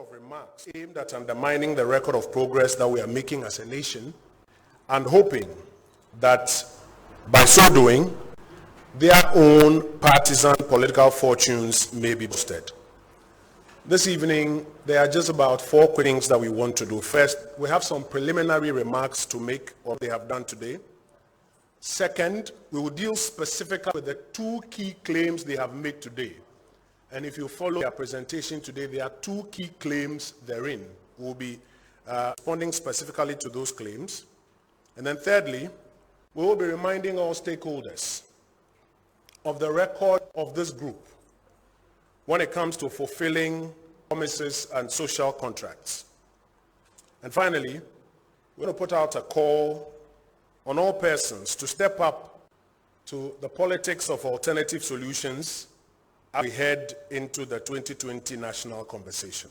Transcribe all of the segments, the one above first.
of remarks aimed at undermining the record of progress that we are making as a nation and hoping that by so doing, their own partisan political fortunes may be boosted. This evening, there are just about 4 quick things that we want to do. First, we have some preliminary remarks to make on what they have done today. Second, we will deal specifically with the 2 key claims they have made today. And if you follow their presentation today, there are 2 key claims therein. We will be responding specifically to those claims. And then thirdly, we will be reminding all stakeholders of the record of this group when it comes to fulfilling promises and social contracts. And finally, we're going to put out a call on all persons to step up to the politics of alternative solutions as we head into the 2020 national conversation.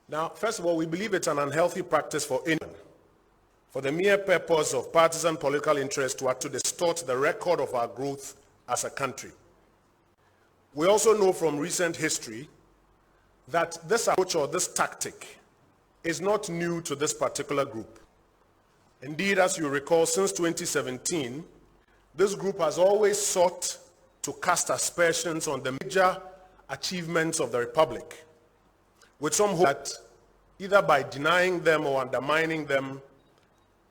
Now, first of all, we believe it's an unhealthy practice for anyone, for the mere purpose of partisan political interest, to distort the record of our growth as a country. We also know from recent history that this approach or this tactic is not new to this particular group. Indeed, as you recall, since 2017, this group has always sought to cast aspersions on the major achievements of the Republic, with some hope that either by denying them or undermining them,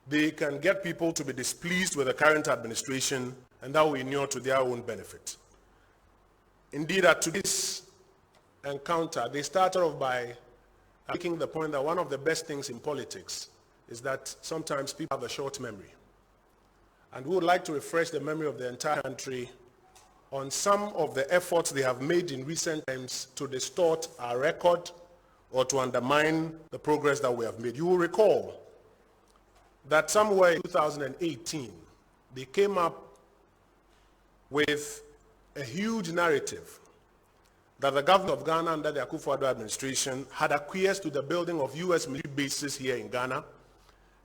they can get people to be displeased with the current administration, and that will inure to their own benefit. Indeed, at today's encounter, they started off by making the point that one of the best things in politics is that sometimes people have a short memory. And we would like to refresh the memory of the entire country on some of the efforts they have made in recent times to distort our record or to undermine the progress that we have made. You will recall that somewhere in 2018, they came up with a huge narrative that the government of Ghana under the Akufo-Addo administration had acquiesced to the building of U.S. military bases here in Ghana,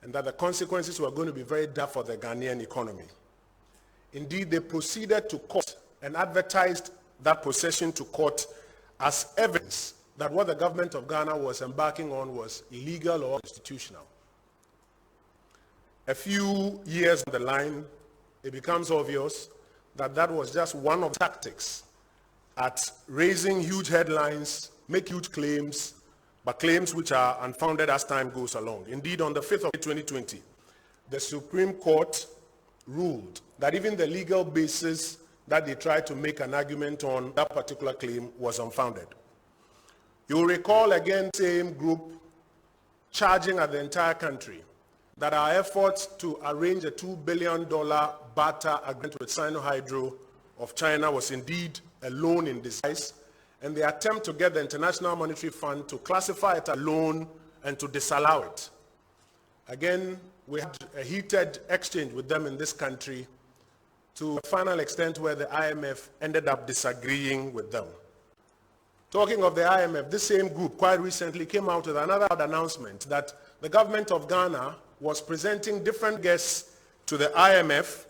and that the consequences were going to be very dire for the Ghanaian economy. Indeed, they proceeded to court and advertised that possession to court as evidence that what the government of Ghana was embarking on was illegal or unconstitutional. A few years down the line, it becomes obvious that that was just one of the tactics at raising huge headlines, make huge claims, but claims which are unfounded as time goes along. Indeed, on the 5th of May 2020, the Supreme Court ruled that even the legal basis that they tried to make an argument on that particular claim was unfounded. You will recall again, same group charging at the entire country that our efforts to arrange a $2 billion barter agreement with Sinohydro of China was indeed a loan in disguise, and the attempt to get the International Monetary Fund to classify it a loan and to disallow it. Again, we had a heated exchange with them in this country to a final extent where the IMF ended up disagreeing with them. Talking of the IMF, this same group quite recently came out with another announcement that the government of Ghana was presenting different figures to the IMF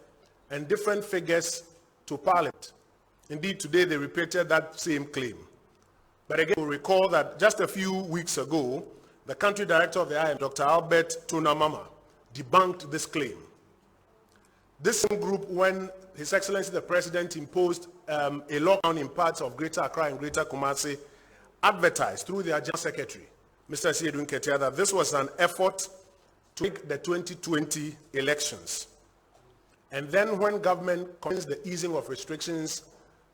and different figures to Parliament. Indeed, today they repeated that same claim. But again, we'll recall that just a few weeks ago, the country director of the IMF, Dr. Albert Tunamama, debunked this claim. This same group, when His Excellency the President imposed a lockdown in parts of Greater Accra and Greater Kumasi, advertised through their General Secretary, Mr. Siedun Ketia, that this was an effort to make the 2020 elections. And then when government commenced the easing of restrictions,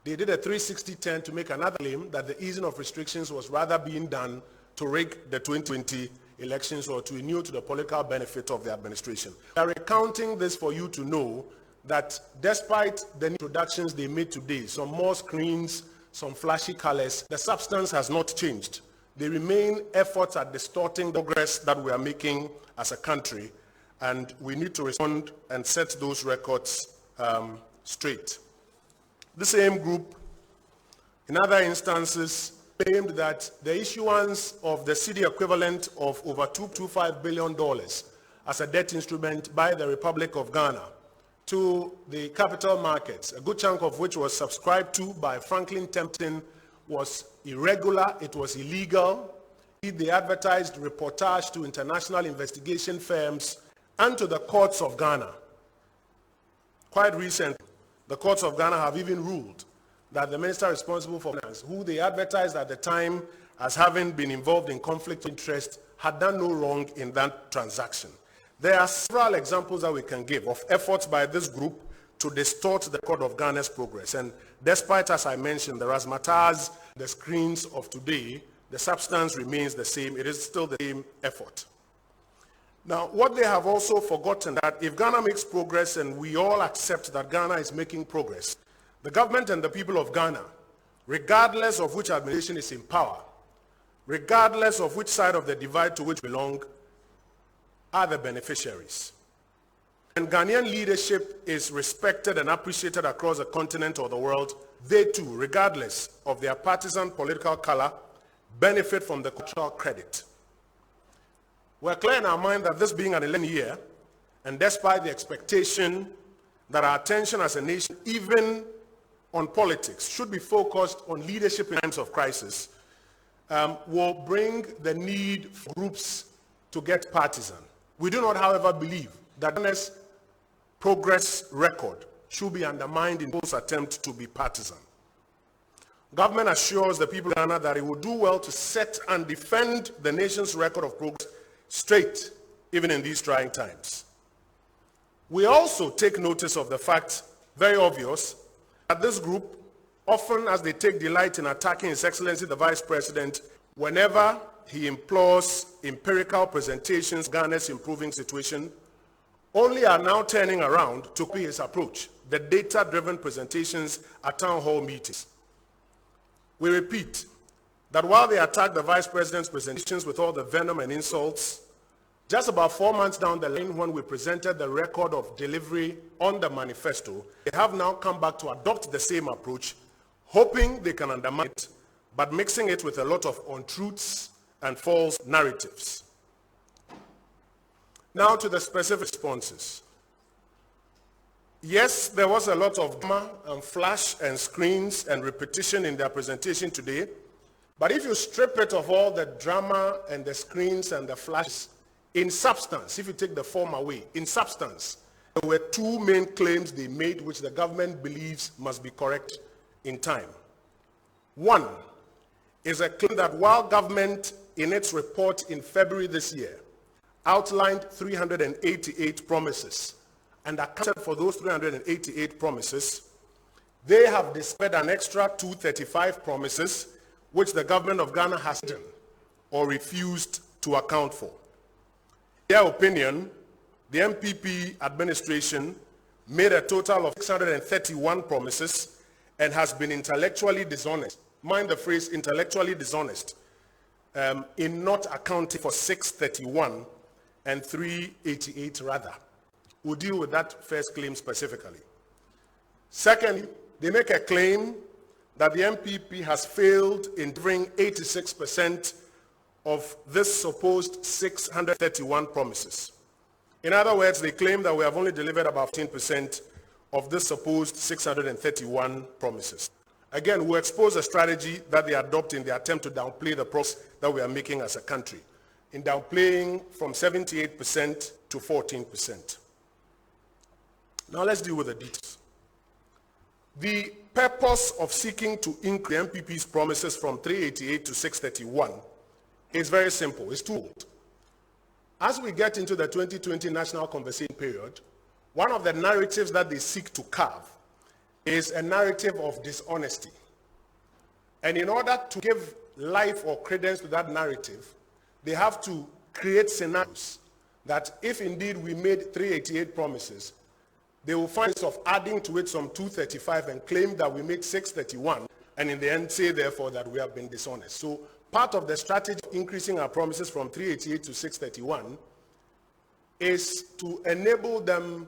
they did a 360-10 to make another claim that the easing of restrictions was rather being done to rig the 2020 elections or to inure to the political benefit of the administration. We are recounting this for you to know that despite the introductions they made today, some more screens, some flashy colors, the substance has not changed. They remain efforts at distorting the progress that we are making as a country, and we need to respond and set those records straight. The same group, in other instances, claimed that the issuance of the cedi equivalent of over $2.25 billion as a debt instrument by the Republic of Ghana to the capital markets, a good chunk of which was subscribed to by Franklin Templeton, was irregular, it was illegal. They advertised reportage to international investigation firms and to the courts of Ghana. Quite recently, the courts of Ghana have even ruled that the minister responsible for finance, who they advertised at the time as having been involved in conflict of interest, had done no wrong in that transaction. There are several examples that we can give of efforts by this group to distort the record of Ghana's progress. And despite, as I mentioned, the razzmatazz, the screens of today, the substance remains the same. It is still the same effort. Now, what they have also forgotten that if Ghana makes progress, and we all accept that Ghana is making progress, the government and the people of Ghana, regardless of which administration is in power, regardless of which side of the divide to which belong, are the beneficiaries. And Ghanaian leadership is respected and appreciated across the continent or the world. They too, regardless of their partisan political color, benefit from the cultural credit. We're clear in our mind that this being an 11th year, and despite the expectation that our attention as a nation, even on politics, should be focused on leadership in times of crisis, will bring the need for groups to get partisan. We do not, however, believe that Ghana's progress record should be undermined in those attempts to be partisan. Government assures the people of Ghana that it will do well to set and defend the nation's record of progress straight, even in these trying times. We also take notice of the fact, very obvious, that this group, often as they take delight in attacking His Excellency the Vice President, whenever he implores empirical presentations of Ghana's improving situation, only are now turning around to copy his approach, the data-driven presentations at town hall meetings. We repeat that while they attack the Vice President's presentations with all the venom and insults, just about 4 months down the line when we presented the record of delivery on the manifesto, they have now come back to adopt the same approach, hoping they can undermine it, but mixing it with a lot of untruths and false narratives. Now to the specific responses. Yes, there was a lot of drama and flash and screens and repetition in their presentation today, but if you strip it of all the drama and the screens and the flashes, in substance, if you take the form away, in substance, there were two main claims they made which the government believes must be correct in time. One is a claim that while government in its report in February this year outlined 388 promises and accounted for those 388 promises, they have displayed an extra 235 promises which the government of Ghana has done or refused to account for. In their opinion, the MPP administration made a total of 631 promises and has been intellectually dishonest. Mind the phrase intellectually dishonest in not accounting for 631 and 388 rather. We'll deal with that first claim specifically. Secondly, they make a claim that the MPP has failed in delivering 86% of this supposed 631 promises. In other words, they claim that we have only delivered about 10% of this supposed 631 promises. Again, we'll expose a strategy that they adopt in the attempt to downplay the progress that we are making as a country, in downplaying from 78% to 14%. Now let's deal with the details. The purpose of seeking to increase MPP's promises from 388 to 631 is very simple. It's twofold. As we get into the 2020 National Conversation period, one of the narratives that they seek to carve is a narrative of dishonesty. And in order to give life or credence to that narrative, they have to create scenarios that if indeed we made 388 promises, they will find ways of adding to it some 235 and claim that we made 631, and in the end say therefore that we have been dishonest. So part of the strategy of increasing our promises from 388 to 631 is to enable them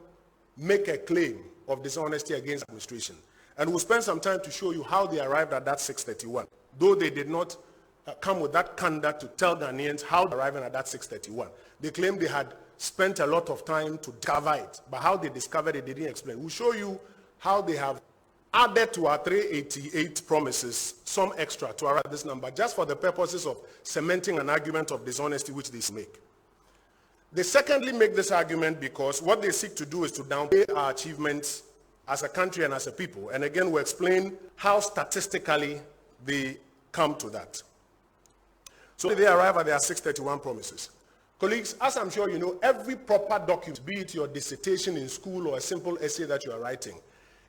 make a claim of dishonesty against administration. And we'll spend some time to show you how they arrived at that 631, though they did not come with that candor to tell Ghanaians how they arrived at that 631. They claimed they had spent a lot of time to discover it, but how they discovered it, they didn't explain. We'll show you how they have added to our 388 promises some extra to arrive at this number, just for the purposes of cementing an argument of dishonesty which they make. They secondly make this argument because what they seek to do is to downplay our achievements as a country and as a people. And again, we'll explain how statistically they come to that. So they arrive at their 631 promises. Colleagues, as I'm sure you know, every proper document, be it your dissertation in school or a simple essay that you are writing,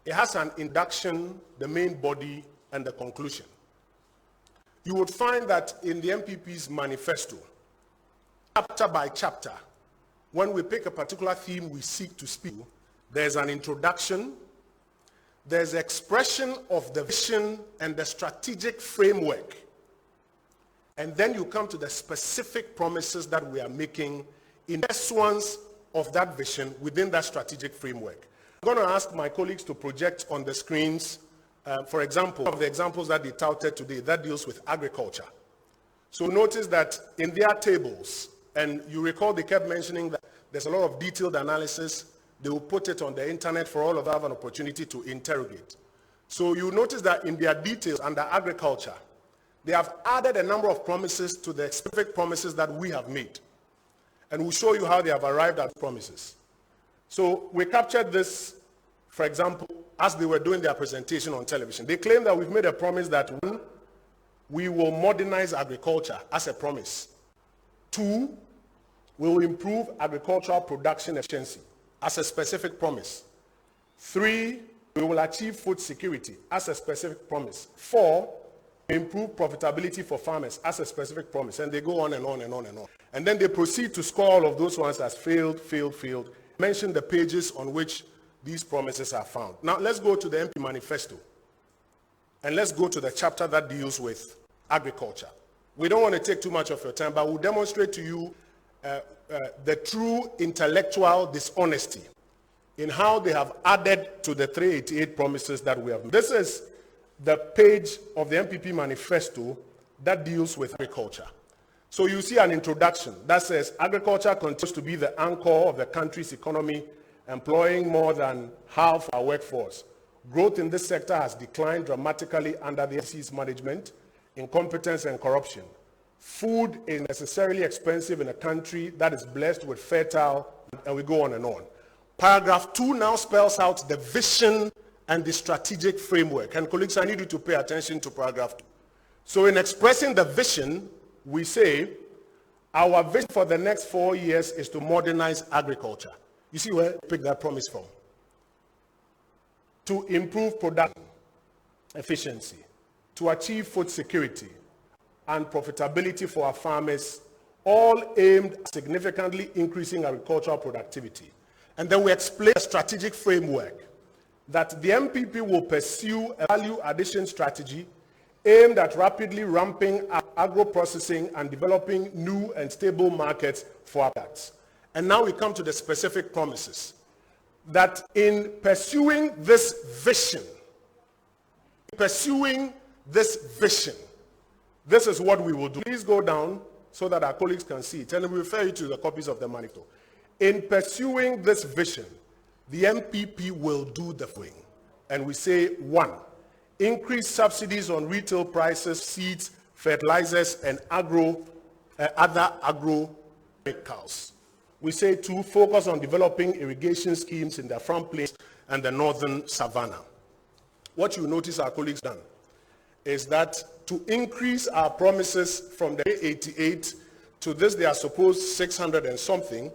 it has an introduction, the main body, and the conclusion. You would find that in the MPP's manifesto, chapter by chapter, when we pick a particular theme we seek to speak, there's an introduction, there's expression of the vision and the strategic framework, and then you come to the specific promises that we are making in pursuance of that vision within that strategic framework. I'm going to ask my colleagues to project on the screens, for example, of the examples that they touted today that deals with agriculture. So notice that in their tables, and you recall they kept mentioning that there's a lot of detailed analysis. They will put it on the internet for all of us to have an opportunity to interrogate. So you notice that in their details under agriculture, they have added a number of promises to the specific promises that we have made. And we'll show you how they have arrived at promises. So we captured this, for example, as they were doing their presentation on television. They claim that we've made a promise that, one, we will modernize agriculture as a promise. Two, we will improve agricultural production efficiency as a specific promise. Three, we will achieve food security as a specific promise. Four, improve profitability for farmers as a specific promise. And they go on and on and on and on. And then they proceed to score all of those ones as failed, failed, failed. Mention the pages on which these promises are found. Now let's go to the MP manifesto. And let's go to the chapter that deals with agriculture. We don't want to take too much of your time, but we'll demonstrate to you the true intellectual dishonesty in how they have added to the 388 promises that we have made. This is the page of the MPP manifesto that deals with agriculture. So you see an introduction that says, agriculture continues to be the anchor of the country's economy, employing more than half our workforce. Growth in this sector has declined dramatically under the FCC's management, incompetence and corruption. Food is necessarily expensive in a country that is blessed with fertile, and we go on and on. Paragraph 2 now spells out the vision and the strategic framework. And colleagues, I need you to pay attention to paragraph 2. So in expressing the vision, we say, our vision for the next 4 years is to modernize agriculture. You see where I picked that promise from? To improve production efficiency, to achieve food security and profitability for our farmers, all aimed at significantly increasing agricultural productivity. And then we explain a strategic framework that the MPP will pursue a value addition strategy aimed at rapidly ramping up agro-processing and developing new and stable markets for our products. And now we come to the specific promises. That in pursuing this vision, this is what we will do. Please go down so that our colleagues can see it. And we refer you to the copies of the manifesto. In pursuing this vision, the MPP will do the following. And we say, 1, increase subsidies on retail prices, seeds, fertilizers, and other agro-chemicals. We say 2, focus on developing irrigation schemes in the Front Plains and the northern savannah. What you notice our colleagues done is that to increase our promises from the 88 to this, they are supposed 600 and something.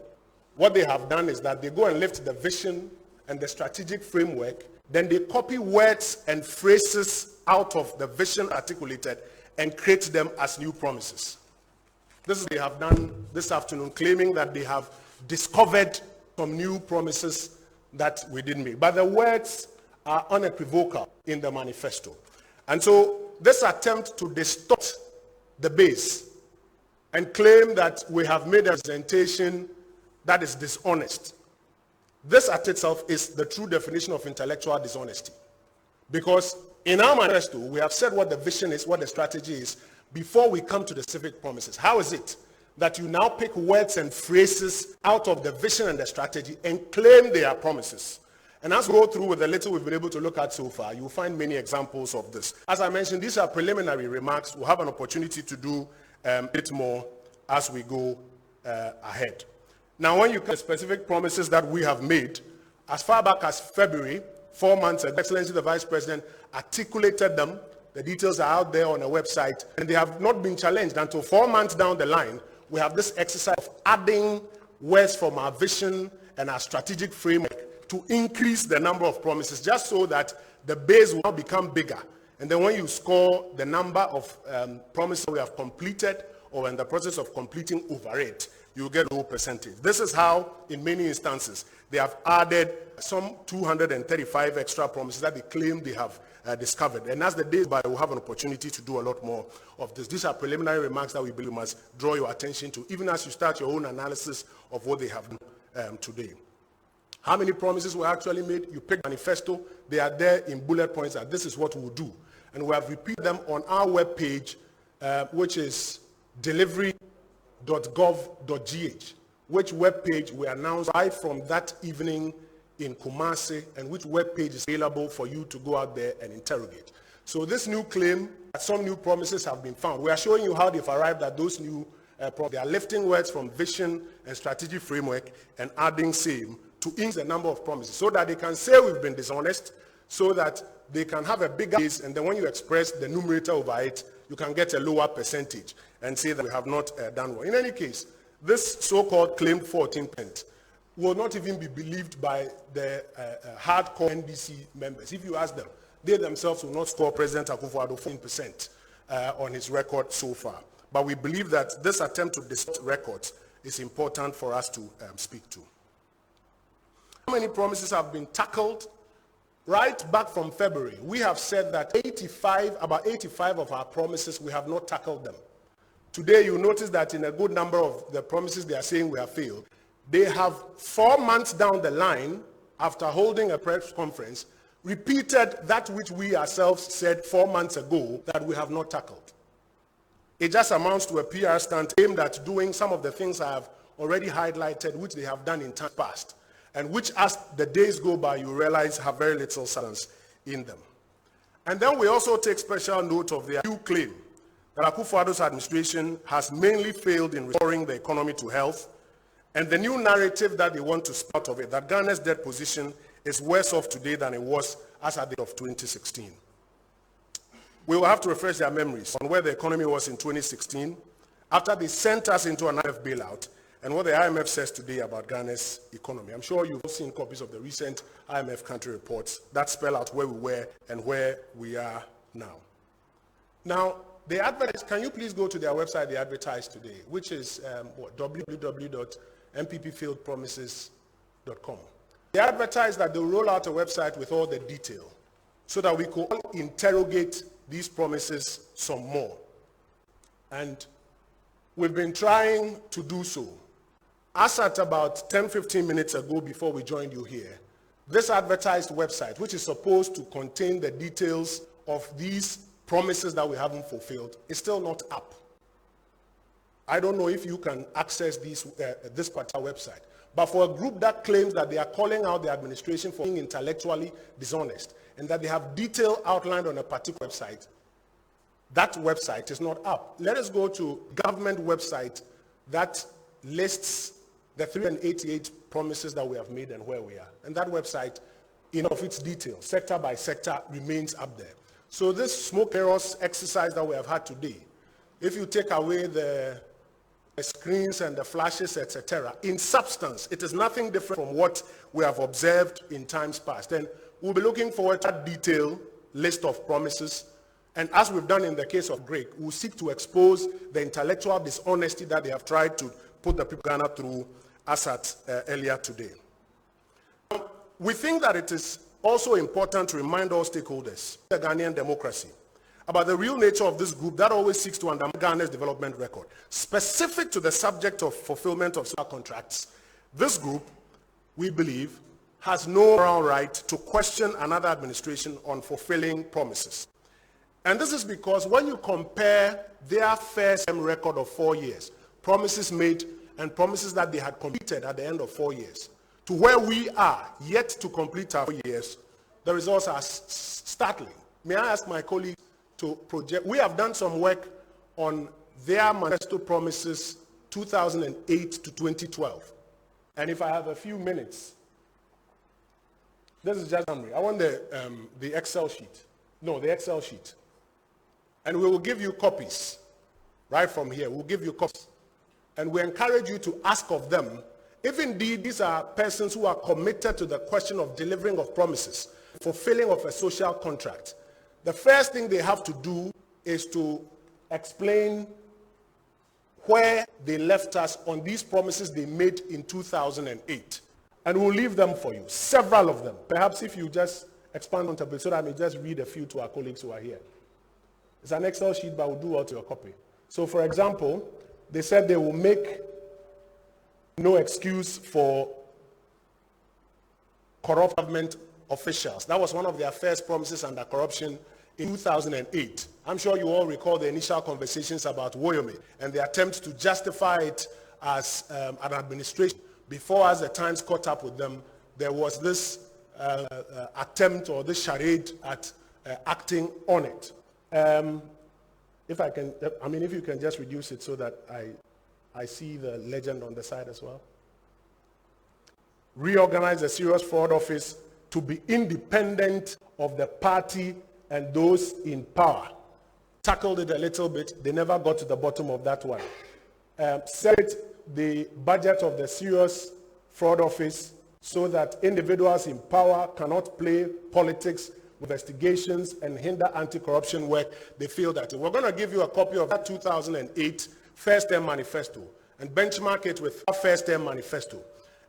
What they have done is that they go and lift the vision and the strategic framework, then they copy words and phrases out of the vision articulated and create them as new promises. This is what they have done this afternoon, claiming that they have discovered some new promises that we didn't make. But the words are unequivocal in the manifesto. And so this attempt to distort the base and claim that we have made a presentation that is dishonest, this at itself is the true definition of intellectual dishonesty. Because in our manifesto, we have said what the vision is, what the strategy is, before we come to the civic promises. How is it that you now pick words and phrases out of the vision and the strategy and claim they are promises? And as we go through with the little we've been able to look at so far, you'll find many examples of this. As I mentioned, these are preliminary remarks. We'll have an opportunity to do a bit more as we go ahead. Now, when you look at specific promises that we have made, as far back as February, 4 months ago, Excellency the Vice President articulated them. The details are out there on the website, and they have not been challenged until 4 months down the line. We have this exercise of adding words from our vision and our strategic framework to increase the number of promises, just so that the base will now become bigger. And then when you score the number of promises we have completed or in the process of completing over it, you get a low percentage. This is how, in many instances, they have added some 235 extra promises that they claim they have discovered. And as the days by, we'll have an opportunity to do a lot more of this. These are preliminary remarks that we believe must draw your attention to, even as you start your own analysis of what they have done today. How many promises were actually made? You pick manifesto. They are there in bullet points that this is what we'll do. And we have repeated them on our webpage, which is delivery.gov.gh, which webpage we announced right from that evening in Kumasi, and which webpage is available for you to go out there and interrogate. So this new claim that some new promises have been found, we are showing you how they've arrived at those new promises. They are lifting words from vision and strategic framework and adding same to increase the number of promises so that they can say we've been dishonest, so that they can have a bigger base, and then when you express the numerator over it, you can get a lower percentage and say that we have not done well. In any case, this so-called claimed 14% will not even be believed by the hardcore NDC members. If you ask them, they themselves will not score President Akufo-Addo 14% on his record so far. But we believe that this attempt to distort records is important for us to speak to. How many promises have been tackled? Right back from February, we have said that about 85 of our promises, we have not tackled them. Today, you notice that in a good number of the promises they are saying we have failed, they have 4 months down the line, after holding a press conference, repeated that which we ourselves said 4 months ago that we have not tackled. It just amounts to a PR stunt aimed at doing some of the things I have already highlighted, which they have done in time past, and which, as the days go by, you realize have very little substance in them. And then we also take special note of their new claim that Akufo-Addo's administration has mainly failed in restoring the economy to health, and the new narrative that they want to spout of it, that Ghana's debt position is worse off today than it was as at the end of 2016. We will have to refresh their memories on where the economy was in 2016, after they sent us into an IMF bailout, and what the IMF says today about Ghana's economy. I'm sure you've seen copies of the recent IMF country reports that spell out where we were and where we are now. Now, they advertise, can you please go to their website they advertised today, which is www.mppfieldpromises.com. They advertised that they'll roll out a website with all the detail so that we could all interrogate these promises some more. And we've been trying to do so. As at about 10-15 minutes ago before we joined you here, this advertised website, which is supposed to contain the details of these promises that we haven't fulfilled, is still not up. I don't know if you can access this particular website. But for a group that claims that they are calling out the administration for being intellectually dishonest and that they have detail outlined on a particular website, that website is not up. Let us go to government website that lists the 388 promises that we have made and where we are. And that website, in of its detail, sector by sector, remains up there. So this smoke mirrors exercise that we have had today, if you take away the screens and the flashes, etc., in substance, it is nothing different from what we have observed in times past. And we'll be looking forward to that detailed list of promises. And as we've done in the case of Greg, we'll seek to expose the intellectual dishonesty that they have tried to put the people of Ghana through as at earlier today. We think that it is also important to remind all stakeholders, the Ghanaian democracy, about the real nature of this group that always seeks to undermine Ghana's development record. Specific to the subject of fulfillment of social contracts, this group, we believe, has no moral right to question another administration on fulfilling promises. And this is because when you compare their first-term record of 4 years, promises made and promises that they had completed at the end of 4 years, to where we are, yet to complete our 4 years, the results are startling. May I ask my colleagues to project? We have done some work on their manifesto promises 2008 to 2012. And if I have a few minutes, this is just a summary. I want the Excel sheet. No, the Excel sheet. And we will give you copies right from here. We'll give you copies. And we encourage you to ask of them if indeed these are persons who are committed to the question of delivering of promises, fulfilling of a social contract. The first thing they have to do is to explain where they left us on these promises they made in 2008. And we'll leave them for you, several of them. Perhaps if you just expand on it so that I may just read a few to our colleagues who are here. It's an Excel sheet, but we'll do out your copy. So for example, they said they will make no excuse for corrupt government officials. That was one of their first promises under corruption in 2008. I'm sure you all recall the initial conversations about Woyome and the attempt to justify it as an administration. Before, as the Times caught up with them, there was this attempt or this charade at acting on it. If you can just reduce it so that I see the legend on the side as well. Reorganize the Serious Fraud Office to be independent of the party and those in power. Tackled it a little bit. They never got to the bottom of that one. Set the budget of the Serious Fraud Office so that individuals in power cannot play politics, investigations, and hinder anti-corruption work. They feel that. We're going to give you a copy of that 2008 first-term manifesto and benchmark it with our first-term manifesto.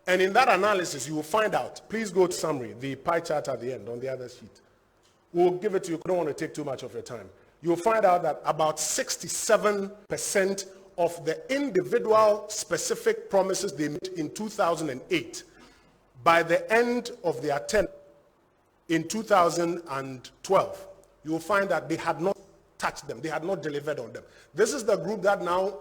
And in that analysis, you will find out, please go to summary, the pie chart at the end on the other sheet. We'll give it to you. I don't want to take too much of your time. You'll find out that about 67% of the individual specific promises they made in 2008, by the end of their tenure in 2012, you will find that they had not touched them. They had not delivered on them. This is the group that now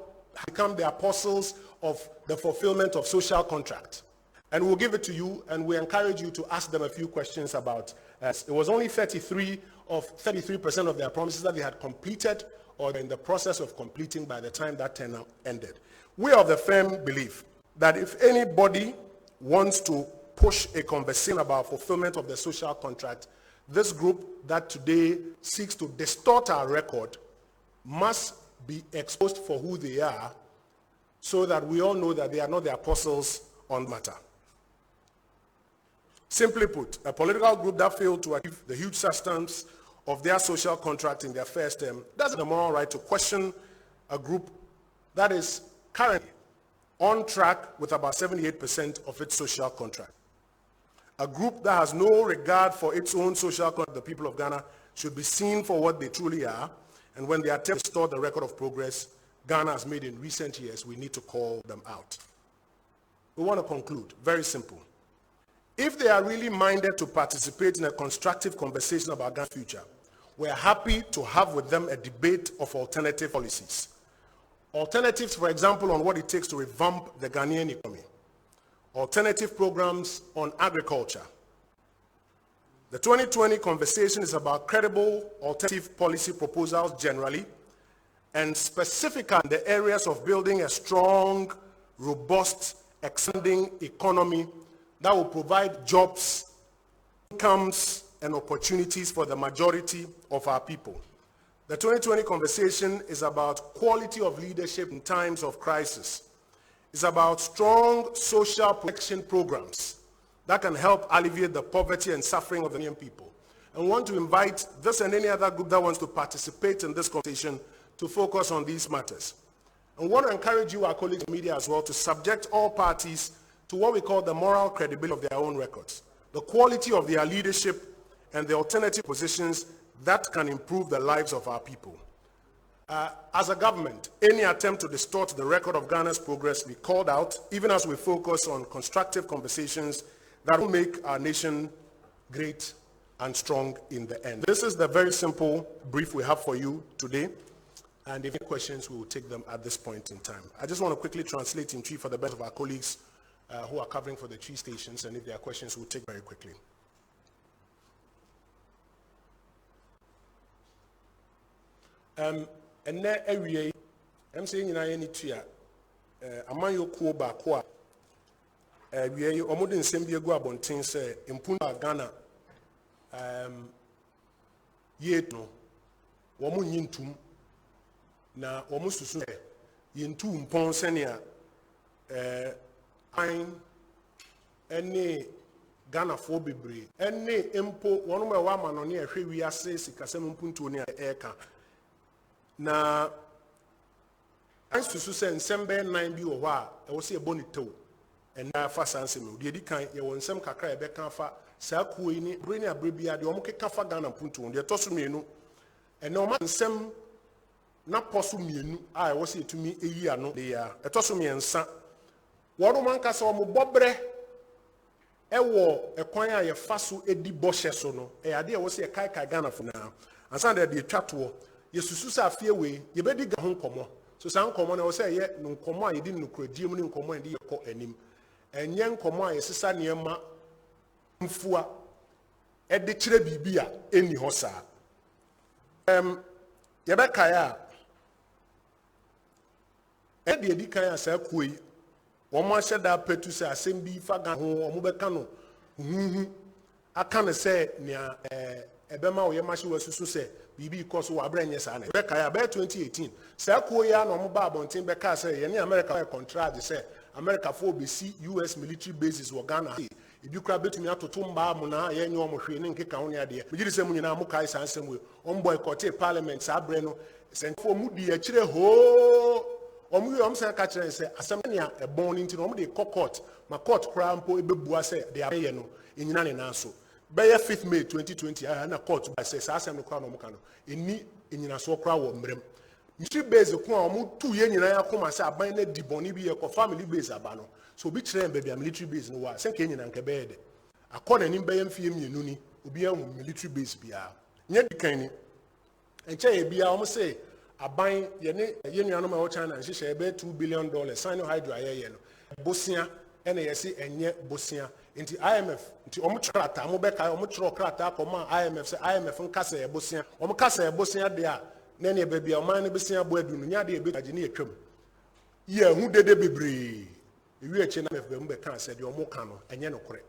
become the apostles of the fulfillment of social contract. And we'll give it to you, and we encourage you to ask them a few questions about it was only 33% of their promises that they had completed or in the process of completing by the time that tenure ended. We are of the firm belief that if anybody wants to push a conversation about fulfillment of the social contract, this group that today seeks to distort our record must be exposed for who they are so that we all know that they are not the apostles on the matter. Simply put, a political group that failed to achieve the huge substance of their social contract in their first term doesn't have the moral right to question a group that is currently on track with about 78% of its social contract. A group that has no regard for its own social contract, the people of Ghana, should be seen for what they truly are. And when they attempt to restore the record of progress Ghana has made in recent years, we need to call them out. We want to conclude. Very simple. If they are really minded to participate in a constructive conversation about Ghana's future, we are happy to have with them a debate of alternative policies. Alternatives, for example, on what it takes to revamp the Ghanaian economy. Alternative programs on agriculture. The 2020 conversation is about credible alternative policy proposals generally, and specifically in the areas of building a strong, robust, expanding economy that will provide jobs, incomes, and opportunities for the majority of our people. The 2020 conversation is about quality of leadership in times of crisis. It's about strong social protection programs that can help alleviate the poverty and suffering of the Ghanaian people. And we want to invite this and any other group that wants to participate in this conversation to focus on these matters. And we want to encourage you, our colleagues in media as well, to subject all parties to what we call the moral credibility of their own records, the quality of their leadership, and the alternative positions that can improve the lives of our people. As a government, any attempt to distort the record of Ghana's progress be called out, even as we focus on constructive conversations that will make our nation great and strong in the end. This is the very simple brief we have for you today. And if any questions, we will take them at this point in time. I just want to quickly translate in Twi for the benefit of our colleagues who are covering for the 3 stations, and if there are questions, we'll take very quickly. And now every I'm saying in any tia, among your co back, we are almost in same year go abontin say in Puna Ghana, yet no, woman yintum, na almost to say yintum pon senia, any Ghana for Bibri, any impo, one of my woman on here, we are saying, Sikasem Puntu near Eka. Na as to say Sembe 9 bi o hwa e wo se bonito and na fa sanse me de kan ye won sem kakra e be kan fa sa kuo yi ni bre ni abrebia de o mo keka fa Ghana puntu de to so mienu and no ma nsem na poso mienu a e wo se etumi eyi ano de ya e to so miensa wo man ka se o mo bobre e wo e kwan a ye fa so edi bohye so no e ade e wo se e kai Ghana fo na ansa de twato yesusu sa afie we ye bedi ga ho nkomo so san nkomo na wo se ye no nkomo a ye di no kuradie mu ne nkomo a ye kɔ anim enye nkomo a ye sesa niema mfua e de kire bibi a eni ho saa ye be kai a e de edi kan a saa kuoi wo mo ahye da petu se asem bi fa ga ho wo mo be ka no aka ne se nia ebema wo ye mahye wasusu se bibi ikoso wa abrenye sa na be kai be 2018 sa ko ya no mo ba abonten be ka say ye ne America contract say America for be see US military bases wo Ghana ebi kura betumi atoto mba mu na ye nyo mo hwe ne nkeka ho ne ade me giri se mu nyina mo kai sa ansem we on boycott parliament sa abre no senfo mu di a kire ho omu yom san ka kire se asem ne a ebon ni nti no mo de court ma court kura mpo ebebua se de abeye no enyina ne na so by 5th May 2020, I had a court by says, I am the crown of Mokano. In a so crowd of Mrem. Mr. Base, the Kwan, 2 years in I come and say, I bind the Bonibi, a family base abano. So be trained baby, a military base no was, St. Kenyan and Cabed. According in Bayam Fium, Nuni, will be a military base be a. Yet the canny. And Chay be almost say, I bind Yenyanoma China and she shall bear $2 billion, Sino Bosnia, NASC, and yet Bosnia. Into IMF, into Omutrata, Mobeka, Omutrocrata, Command IMF, say IMF and Cassa Bosnia, Omcassa Bosnia, there, Nanny baby, or mine Bosnia, Buedunia, the big engineer. Yeah, who did it be brave? The UHNF Bembecan said, Your Mocano, and Yano correct.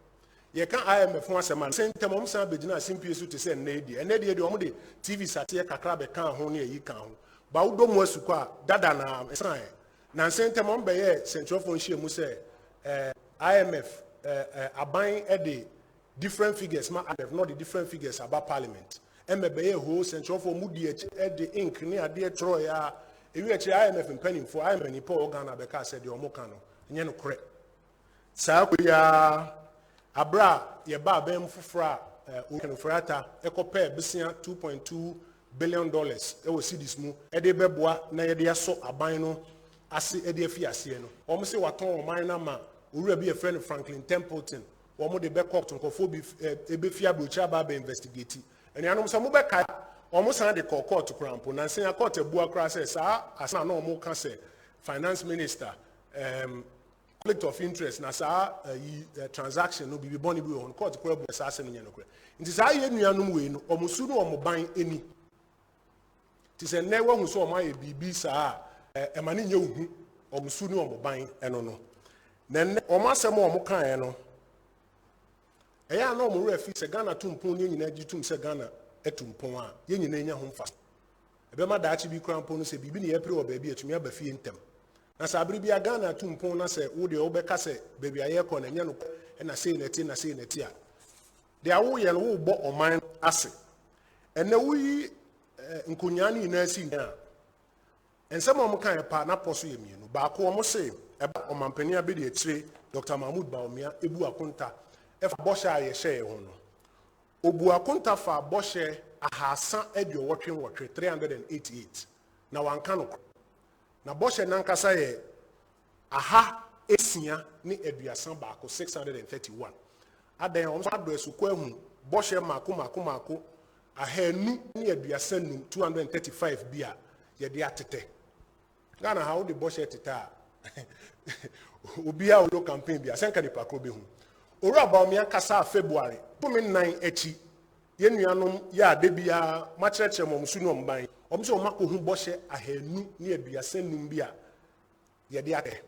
Ye can't IMF once a man, send Tamomsa Bedina simply to send Nady, and Nady, the only TV Satia Cacrabe can honey, ye count. Baudo Mosuka, Dadana, sign. Nansen Tamombe, Central Fonshire Muse, IMF. Buying at the different figures, not the different figures about Parliament. MBA who central for Moody at the ink near dear Troya. If you actually IMF and penning for IMF and Paul Ghana because said your Mocano, and you correct. Sakuya Abra, ye bam fufra, Ukanufrata, Eco Pair, Bissia, $2.2 billion. They will see this move. Eddie Bebois, Nadia so abino, Asi Eddie Fiasiano. Almost say what on minor man. We will be a friend of Franklin Templeton. Or more the back up to Kofobi, Ebifia Buchaba investigate. And the animals are Mubeka almost had the court to Crampo. And saying I caught a boa crasses, as I know more can say, finance minister, conflict of interest, Nasa transaction, no be bonny on court to crab assassin in Yanokre. It is I in Yanum or Musuno or buying any. It is a never who saw my BB Sa, a man in you or Musuno or buying, and no. Then Omasa more Mokano. I know more if a Ghana tumpon in Egitum Sagana etumpon, yen in home fast. A bema dachi be crampon say be April or baby to me a befi intem. As I be a Ghana tumpon, I say, would the Obecase, baby I con and Yano, and I say netin, I say netia. They are all yellow bought on mine assay. And now we in Kunyani nursing now. And some of my partner pursue me, but I almost say. Eba omampenia be de tire Dr. Mahmoud Baumia ebu akonta e fa boshe aye share ho no obu akonta fa boshe ahasa edio wotwe 388 na wanka no na boshe nankasa ye aha esia ni eduasan baako 631 adan o so address ko ahu boshe mako ahanu ni eduasan num 235 bia ye de atete Ghana how the boshe teta Ubia Ulo campaign be a Sankari Pakobi. Ora about me Kasa February, Pumin 9 echi. Yenuanum ya debia macheche momsunum bang. Omso mako hu boshe ahenu ni aduase num bia ye de ate.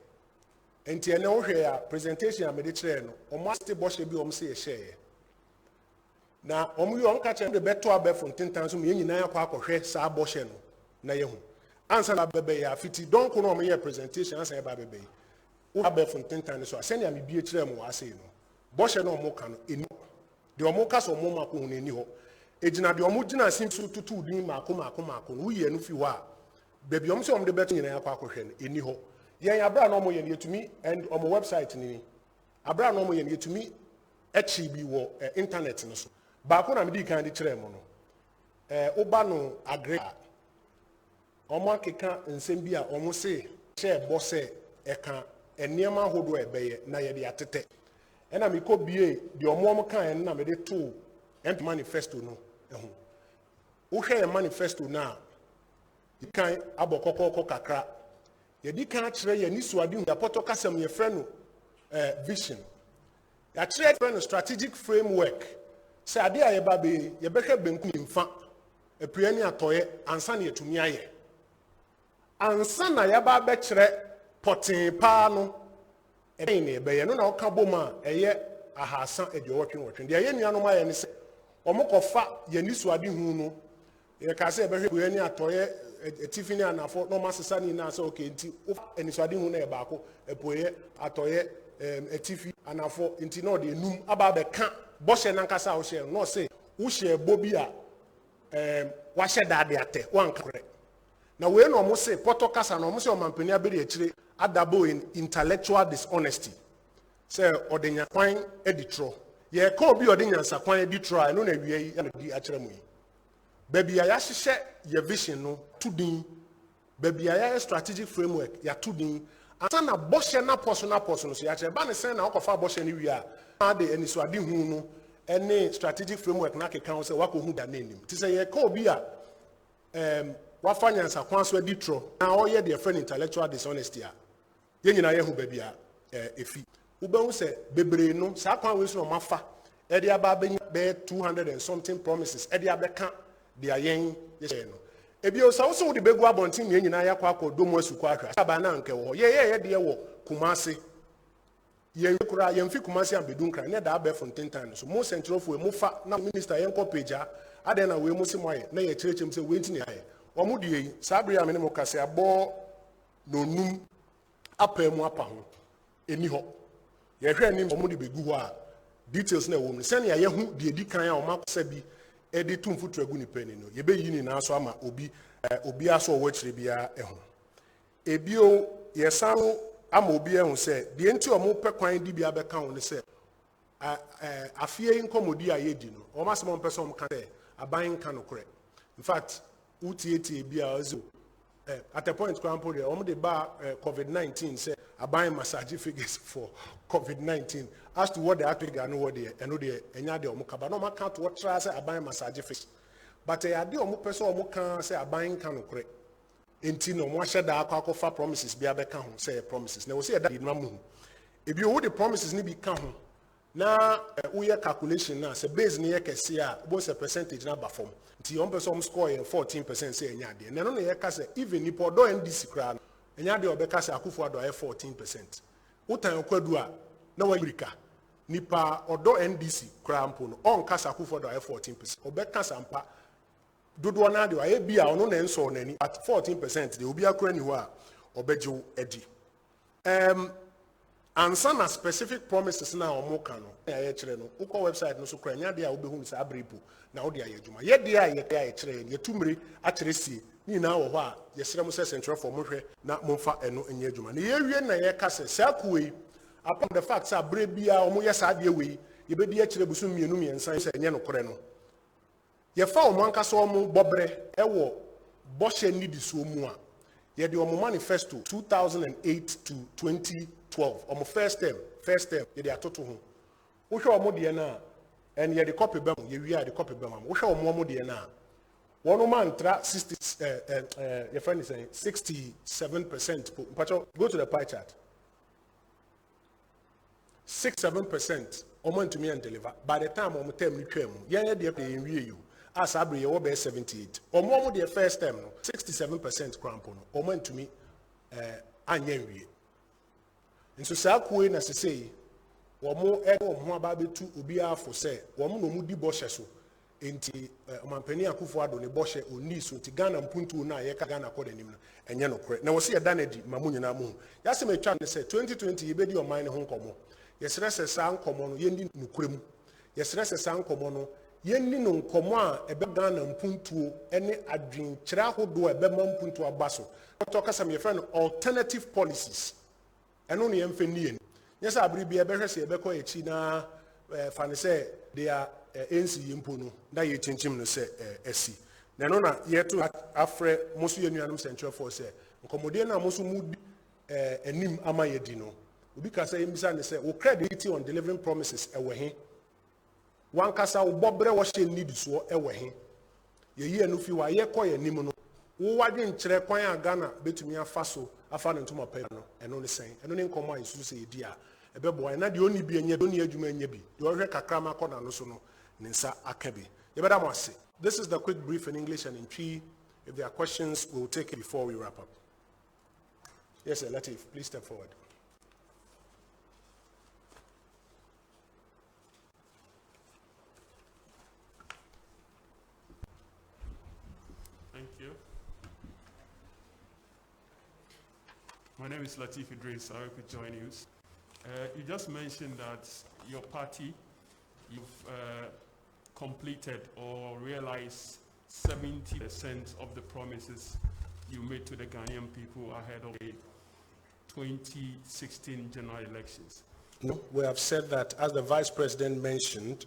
Enti ene wo hwe a presentation a mede kire no omo ate boshe bi omse ye share. Na omo yo onka kire de beto abefo ntentan so me nyina yakwa akohwe sa boshe no na ye hu. Ansa na bebe ya fiti don ko no omo ye presentation ansa ye ba bebe. Wo abefo ntentan so asene ya me bie kire mo ase no. Boshe no omo ka no eni de omo ka so omo mako hu na eni ho. Ejina de omo gina simsu tutu din mako no wo ye no fi ho a bebi omo se omo de beto nyina yakwa akohwe no eni ho. Yen abra no mo yen yetumi and on my website ni abra no mo yen yetumi echi bi wo internet no so ba ko na me di kan di kire mo no oba no agre omo akeka nsem bi a omo se share boss eka eniema hodo ebeye na ye de atete ena me ko bie de omo kan na me de to ent manifesto no ehu wo hwe manifesto na kan abokokoko kakra yedi kan kire ye ni suade hu apoto kasam ye frɛ no vision ya kire frɛ no strategic framework sɛ ade a ye ba be ye bɛhwɛ benku mfa apua ni atoye ansa na yetumi aye ansa na ye ba bɛ kire potin pa no ɛdɛn na ɛbɛyɛ no na ɔka bom a ɛyɛ ahasa aduɔtwe de ye nuanom ayɛ ne sɛ ɔmo kɔfa ye ni suade hu no ye ka sɛ bɛhwɛ apua ni atoye Tiffany anafo no masesa ni na say okay nti eniswade hu na e baako epoye atoye Tiffany anafo nti no de enum aba be ka boshe na nkasa wo share no say wo share bobi a wa hye daade ate wan kare na we no mo say poto kasa no mo say o mampani abere akire adabo in intellectual dishonesty say odenya kwan editro ye ka obi odenya nsa kwan editro no na wie yi na di akire mu yi baby aya hye ye vision no tudin baby aya strategic framework ya tudin ata na boshe na poso no so ya kire ba ne sen na okofa boshe ni wi a ade enisuade hu no ene strategic framework na keka ho se wakohu da nanim ti se ye ka obi a wafanya nsa kwan so editro na oye de friend intellectual dishonesty a ye nyina ye hu baby a efi ubehu se bebre no sa kwan we so no mafa e de aba be 200 and something promises e de abeka de ayen ye no ebi o sawo so de begu abontin me nyina yakwa akodomu asuku ahwa aba na nke wo ye de wo kumase ye kura ye mfi kumase ambedun kra ne da abe fontentan so mo centrofo mo fa na minister ye nko page ade na we mo se moye na ye kirechem se we ntini aye o mo de sabri amene mo kase abo no num apemu apa ho eni ho ye hwe ni mo de begu ho a details na wo mo se na ye hu de edi kan a o makose bi edi tumfutu agu ni pani no ye be yi ni na so ama obi aso wo kire bia eho ebio ye san ama obi ehu se de enti o mo pe kwan di bia be kan wo ne se afie inkomodi a ye di no o ma se mo person mo kan se aban kan no kore in fact utieti bia ozo at a point crampo de o de ba COVID-19 say aban massage figures for COVID-19 as to what the actually ga no what the eno de enya de o mo kaba no ma count what try say aban massage figures but e ade o mo person o mo kan say aban kan no kore enti no mo ahye da akwa promises bia be kan ho say promises na wo say da ma mu ebi o the promises ni bi kan ho na we calculation na say base ni ye kese a bo say percentage na ba form nti on person score 14% say enya de na no na ye ka say even ni podo NDC kra enya de obeka say akufo ado 14% utan kwadu a na wa yurika nipa odo NDC kra mpo no on ka say akufo ado 14% obeka sampa dodo na de wa bia ono na enso nani at 14% de obi akra ni ho a obeju edi ansa na specific promises na omo kan no ya ye kire no uko website no so kra nya de a obehu sa abripo na wo de aye adwuma ye de a ye kire ye tumre a kire sie ni na wo ho a ye sere mo se central for mo hwe na mo fa eno enya adwuma na ye wie na ye ka se sa kuwe upon the fact sa bre bia omo ye sa de we ye be de kire busu mienu miensan se enye no kore no ye fa omo anka so omo bobre ewo boshe ni di so mu a ye de omo manifesto 2008 to 2012 omo first term ye de atoto ho wo hwe omo de na and ye de copy bam ye wi a de copy bam wo hwe omo de na One man tra 60, your friend is saying 67%. Pacho, go to the pie chart. 6-7%. Oman to me and deliver. By the time I'm telling you, yeah, they're paying you. As I bring over 78. Omo the first term, 67% crampon. Oman to me, anya. And so, Sakwe, as I say, Omo echo Mwababe to Ubia for say, Omo no mudi bosheso. Inti Mampeni Akufo-Addo ne boshe oni so nti Ghana mpuntu na ye ka Ghana kɔ danim no enye no kore na wo se yɛda na di mamu nyina mu ya se metwa ne sɛ 2020 yebedi ɔman ne ho nkɔmɔ yɛsrɛ sɛ saa nkɔmɔ no yɛndi no kore mu yɛsrɛ sɛ saa nkɔmɔ no yɛndi no nkɔmɔ a ɛbɛ Ghana mpuntuo ɛne adwenkyerɛ ahodoɔ a ɛbɛma mpuntuo aba so Dr. Kasam yɛfrɛ no alternative policies ɛno ne yɛmfɛ ni yɛn nyɛ sɛ abere bi ɛbɛhwɛ sɛ yɛbɛkɔ akyi na fa ne sɛ they are NC yimpo no na ye chinchim no se esi na no na ye to afre moso ye nuanum central for se nkomode na moso mu anim ama ye di no obi ka say mbisa ne se wo credibility on delivering promises ewe he wan kasa wo bobre wo hye need so ewe he ye yi anu fi wa ye koye nim no wo wadwe nkyere kwan a Ghana betumi afa so afa no ntoma pa no eno ne sen eno ne nkomo a Yesu se ye di a ebebo na de oni bi enye do ni adwuma enye bi de ohwe kakra ma kɔ na no so no Ninsa Akebi. This is the quick brief in English and in Twi. If there are questions, we'll take it before we wrap up. Yes, sir, Latif, please step forward. Thank you. My name is Latif Idris. I hope you join us. You just mentioned that your party, you've completed or realized 70% of the promises you made to the Ghanaian people ahead of the 2016 general elections. No, we have said that, as the Vice President mentioned,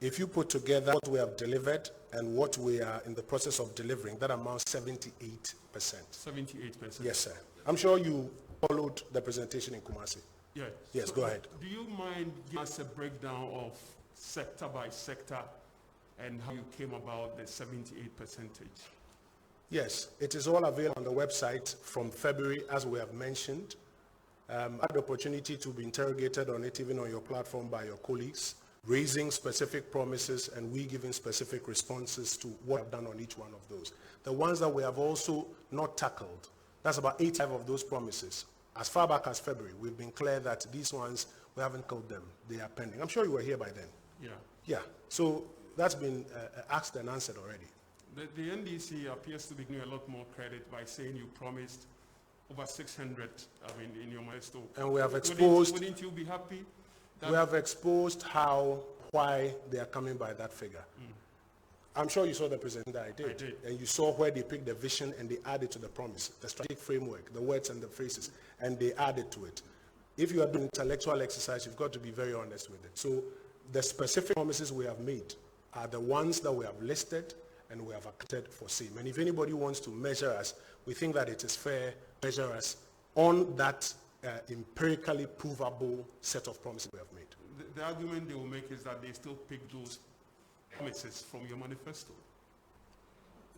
if you put together what we have delivered and what we are in the process of delivering, that amounts 78%. 78%? Yes, sir. I'm sure you followed the presentation in Kumasi. Yes. Yes, so go ahead. Do you mind giving us a breakdown of sector by sector and how you came about the 78%? Yes, it is all available on the website from February, as we have mentioned. I had the opportunity to be interrogated on it, even on your platform, by your colleagues, raising specific promises and we giving specific responses to what I've done on each one of those. The ones that we have also not tackled, that's about 85 of those promises. As far back as February, we've been clear that these ones, we haven't called them. They are pending. I'm sure you were here by then. Yeah. Yeah. So that's been asked and answered already. The NDC appears to be giving a lot more credit by saying you promised over 600, in your milestone. And we have exposed... Wouldn't you be happy? We have exposed why they are coming by that figure. I'm sure you saw the presentation that I did. And you saw where they picked the vision and they added to the promise, the strategic framework, the words and the phrases, and they added to it. If you are doing intellectual exercise, you've got to be very honest with it. So the specific promises we have made are the ones that we have listed and we have acted for same. And if anybody wants to measure us, we think that it is fair to measure us on that empirically provable set of promises we have made. The argument they will make is that they still pick those promises from your manifesto.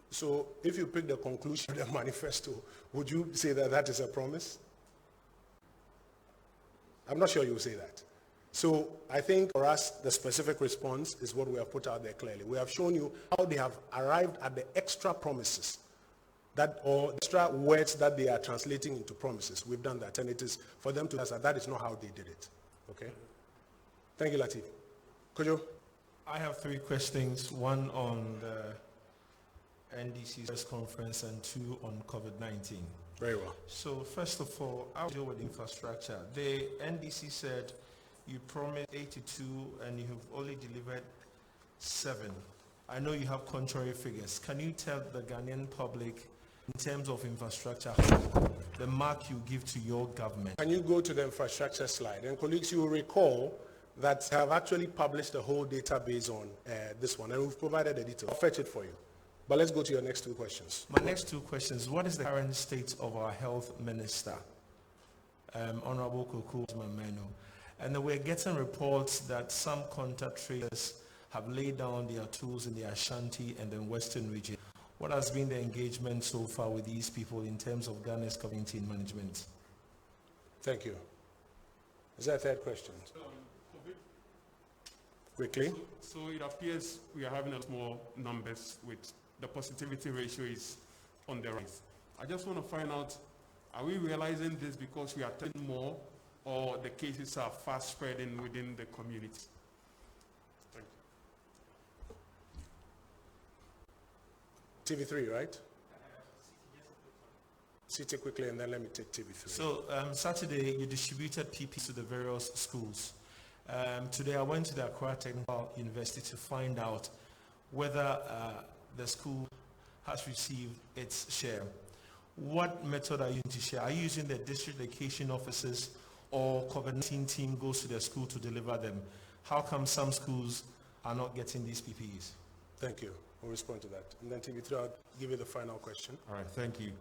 So if you pick the conclusion of the manifesto, would you say that that is a promise? I'm not sure you will say that. So I think for us, the specific response is what we have put out there clearly. We have shown you how they have arrived at the extra promises or extra words that they are translating into promises. We've done that, and it is for them to answer that is not how they did it. Okay? Thank you, Latif. Kojo? I have 3 questions, one on the NDC's press conference and 2 on COVID-19. Very well. So first of all, I'll deal with infrastructure. The NDC said you promised 82 and you have only delivered 7. I know you have contrary figures. Can you tell the Ghanaian public, in terms of infrastructure, the mark you give to your government? Can you go to the infrastructure slide? And colleagues, you will recall that I have actually published a whole database on this one, and we've provided the details. I'll fetch it for you. But let's go to your next 2 questions. My next 2 questions: what is the current state of our health minister, Honorable Koko Mameno? And we're getting reports that some contact tracers have laid down their tools in the Ashanti and then Western region. What has been the engagement so far with these people in terms of Ghana's community in management? Thank you. Is there a third question? Quickly. So it appears we are having a small numbers with the positivity ratio is on the rise. I just want to find out, are we realizing this because we are telling more, or the cases are fast spreading within the community? Thank you. TV3, right? CT quickly, and then let me take TV3. So Saturday, you distributed PPs to the various schools. Today, I went to the Accra Technical University to find out whether the school has received its share. What method are you using to share? Are you using the district education officers, or COVID-19 team goes to the school to deliver them? How come some schools are not getting these PPEs? Thank you. We'll respond to that. And then TV3, I'll give you the final question. All right, thank you.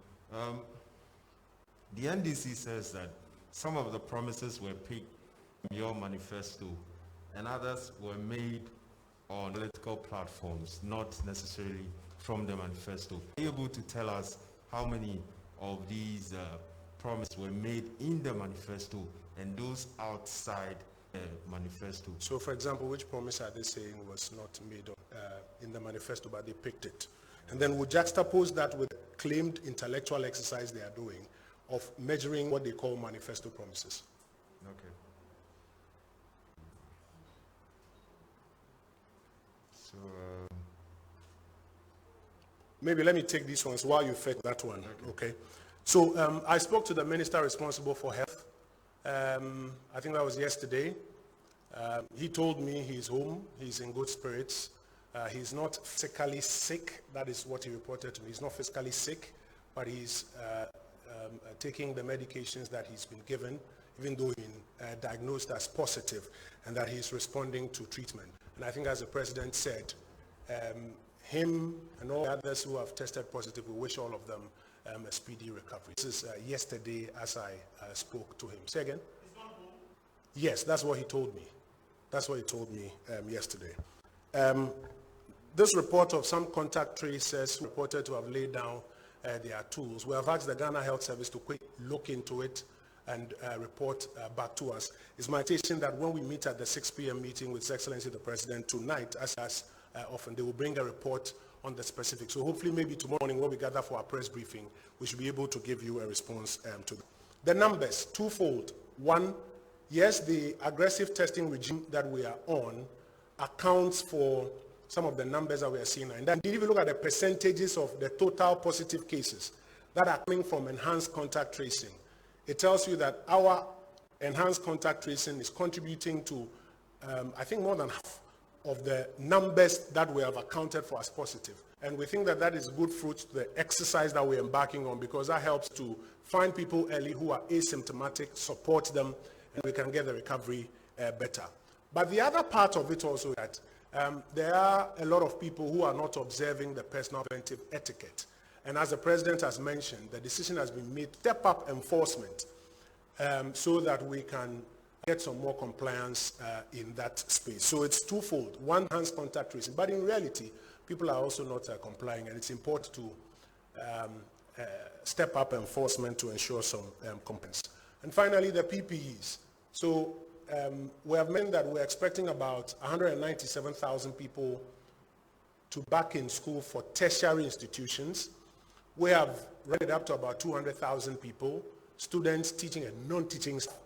The NDC says that some of the promises were picked from your manifesto and others were made on political platforms, not necessarily from the manifesto. Are you able to tell us how many of these promises were made in the manifesto and those outside the manifesto? So, for example, which promise are they saying was not made in the manifesto, but they picked it? And then we'll juxtapose that with claimed intellectual exercise they are doing of measuring what they call manifesto promises. Okay. So, maybe let me take these ones while you fetch that one, okay? So I spoke to the minister responsible for health. I think that was yesterday. He told me he's home, he's in good spirits. He's not physically sick, that is what he reported to me. He's not physically sick, but he's taking the medications that he's been given, even though he's been diagnosed as positive, and that he's responding to treatment. And I think, as the president said, him and all others who have tested positive, we wish all of them a speedy recovery. This is yesterday as I spoke to him. Say again? He's not home? Yes, that's what he told me. That's what he told me yesterday. This report of some contact tracers reported to have laid down their tools. We have asked the Ghana Health Service to quick look into it and report back to us. It's my intention that when we meet at the 6 p.m. meeting with His Excellency the President tonight, as often, they will bring a report on the specifics. So hopefully maybe tomorrow morning when we gather for our press briefing, we should be able to give you a response to that. The numbers, twofold. One, yes, the aggressive testing regime that we are on accounts for some of the numbers that we are seeing. And then if you look at the percentages of the total positive cases that are coming from enhanced contact tracing, it tells you that our enhanced contact tracing is contributing to, I think, more than half of the numbers that we have accounted for as positive. And we think that that is good fruit to the exercise that we're embarking on, because that helps to find people early who are asymptomatic, support them, and we can get the recovery better. But the other part of it also is that there are a lot of people who are not observing the personal preventive etiquette. And as the president has mentioned, the decision has been made to step up enforcement so that we can get some more compliance in that space. So it's twofold. One, enhanced contact tracing. But in reality, people are also not complying, and it's important to step up enforcement to ensure some compliance. And finally, the PPEs. So we have mentioned that we're expecting about 197,000 people to back in school for tertiary institutions. We have rated up to about 200,000 people, students, teaching and non-teaching staff.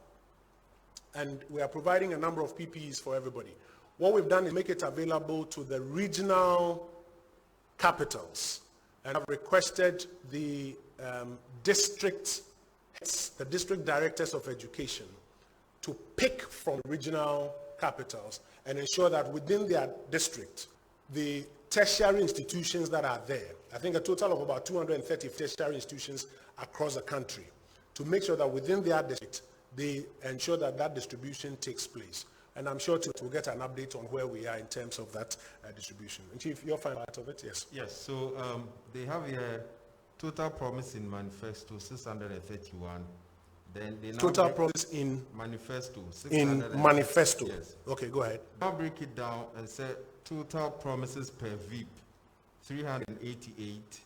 And we are providing a number of PPEs for everybody. What we've done is make it available to the regional capitals. And I've requested the district directors of education to pick from regional capitals and ensure that within their district, the tertiary institutions that are there, I think a total of about 230 tertiary institutions across the country, to make sure that within their district, they ensure that that distribution takes place. And I'm sure we'll get an update on where we are in terms of that distribution. And Chief, your final part of it, yes? yes, so they have a total promise in manifesto 631, Then they now Total break promises in manifesto. in 650. manifesto. Yes. Okay, go ahead. Now break it down and say total promises per VIP 388,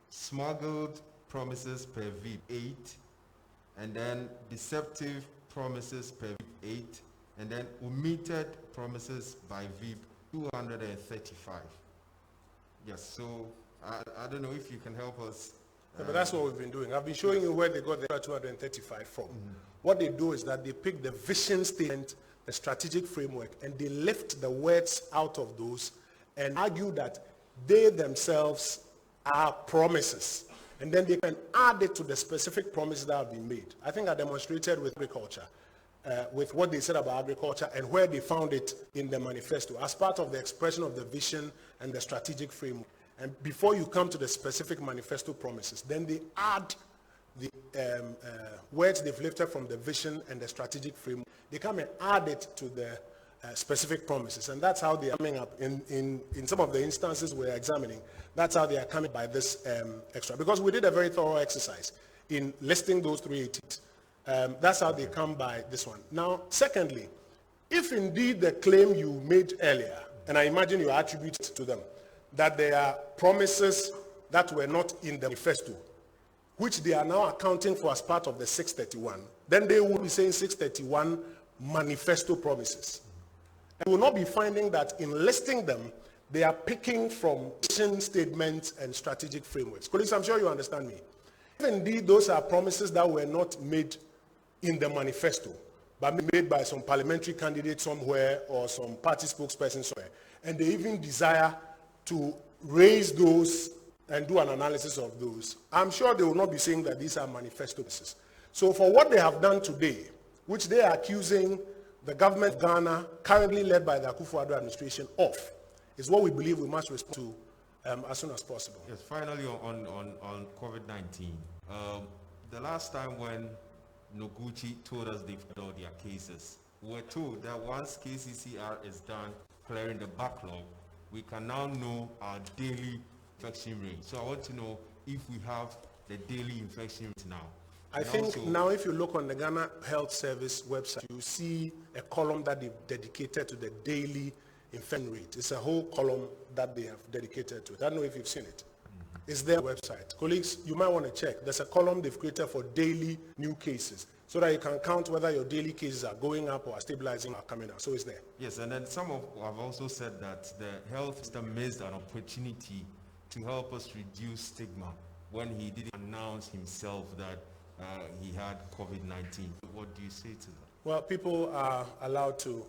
smuggled promises per VIP 8, and then deceptive promises per VIP 8, and then omitted promises by VIP 235. Yes, so I don't know if you can help us. Yeah, but that's what we've been doing. I've been showing you where they got the 235 from. What they do is that they pick the vision statement, the strategic framework, and they lift the words out of those and argue that they themselves are promises. And then they can add it to the specific promises that have been made. I think I demonstrated with agriculture, with what they said about agriculture and where they found it in the manifesto as part of the expression of the vision and the strategic framework. And before you come to the specific manifesto promises, then they add the words they've lifted from the vision and the strategic framework. They come and add it to the specific promises. And that's how they are coming up in some of the instances we're examining. That's how they are coming by this extra. Because we did a very thorough exercise in listing those 380s. That's how they come by this one. Now, secondly, if indeed the claim you made earlier, and I imagine you attribute it to them, that there are promises that were not in the manifesto, which they are now accounting for as part of the 631, then they will be saying 631 manifesto promises. And we will not be finding that in listing them, they are picking from vision statements and strategic frameworks. Colleagues, I'm sure you understand me. If indeed those are promises that were not made in the manifesto, but made by some parliamentary candidate somewhere or some party spokesperson somewhere, and they even desire to raise those and do an analysis of those, I'm sure they will not be saying that these are manifesto promises. So for what they have done today, which they are accusing the government of Ghana, currently led by the Akufo-Addo administration, of, is what we believe we must respond to as soon as possible. Yes, finally on COVID-19. The last time when Noguchi told us they've got all their cases, we were told that once KCCR is done clearing the backlog, we can now know our daily infection rate. So I want to know if we have the daily infection rate now. I think now if you look on the Ghana Health Service website, you see a column that they've dedicated to the daily infection rate. It's a whole column that they have dedicated to it. I don't know if you've seen it. It's their website. Colleagues, you might want to check. There's a column they've created for daily new cases so that you can count whether your daily cases are going up or are stabilizing or coming out. So it's there. Yes, and then some have also said that the health system missed an opportunity to help us reduce stigma when he didn't announce himself that he had COVID-19. What do you say to that? Well, people are allowed to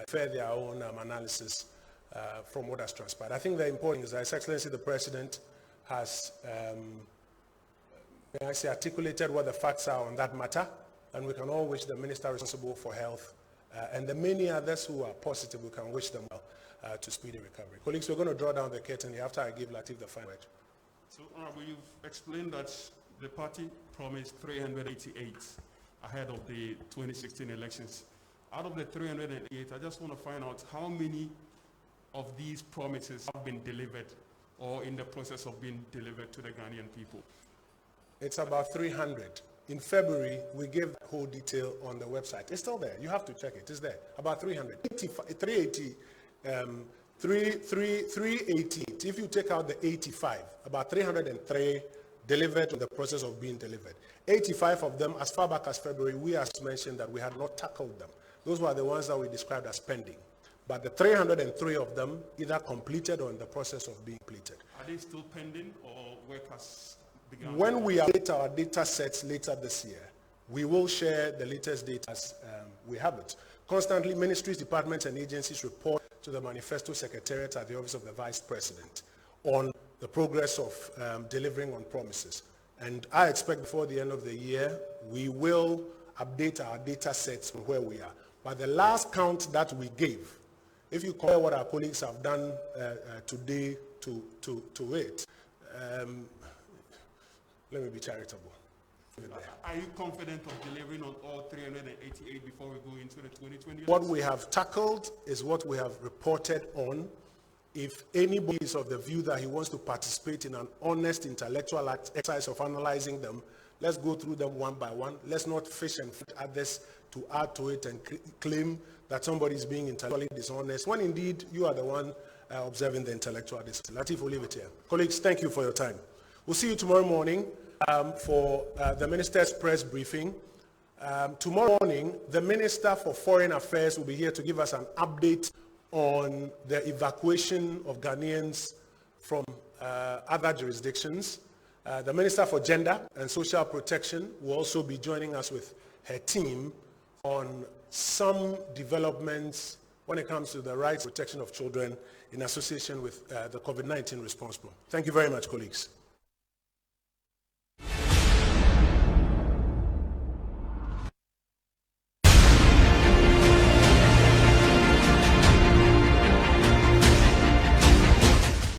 fair their own analysis from what has transpired. I think the important is that His Excellency the President has articulated what the facts are on that matter, and we can all wish the Minister responsible for health and the many others who are positive, we can wish them well to speedy recovery. Colleagues, we're going to draw down the curtain here after I give Latif the final word. So, Honorable, you've explained that the party promised 388 ahead of the 2016 elections. Out of the 388, I just want to find out how many of these promises have been delivered or in the process of being delivered to the Ghanaian people. It's about 300. In February, we gave the whole detail on the website. It's still there. You have to check it. It's there. About 300. 380. 380. If you take out the 85, about 303 delivered in the process of being delivered. 85 of them, as far back as February, we have mentioned that we had not tackled them. Those were the ones that we described as pending. But the 303 of them either completed or in the process of being completed. Are they still pending or work has begun? When we update our data sets later this year, we will share the latest data as we have it. Constantly, ministries, departments, and agencies report to the Manifesto Secretariat at the Office of the Vice President on the progress of delivering on promises. And I expect before the end of the year, we will update our data sets on where we are. But the last count that we gave, if you compare what our colleagues have done today to it, let me be charitable. Are you confident of delivering on all 388 before we go into the 2020? What we have tackled is what we have reported on. If anybody is of the view that he wants to participate in an honest intellectual exercise of analyzing them, Let's go through them one by one. Let's not fish and feed others to add to it and claim that somebody is being intellectually dishonest, when indeed you are the one observing the intellectual dishonesty. Latif, we'll leave it here. Colleagues, thank you for your time. We'll see you tomorrow morning for the Minister's press briefing. Tomorrow morning, the Minister for Foreign Affairs will be here to give us an update on the evacuation of Ghanaians from other jurisdictions. The Minister for Gender and Social Protection will also be joining us with her team on some developments when it comes to the rights and protection of children in association with the COVID-19 response plan. Thank you very much, colleagues.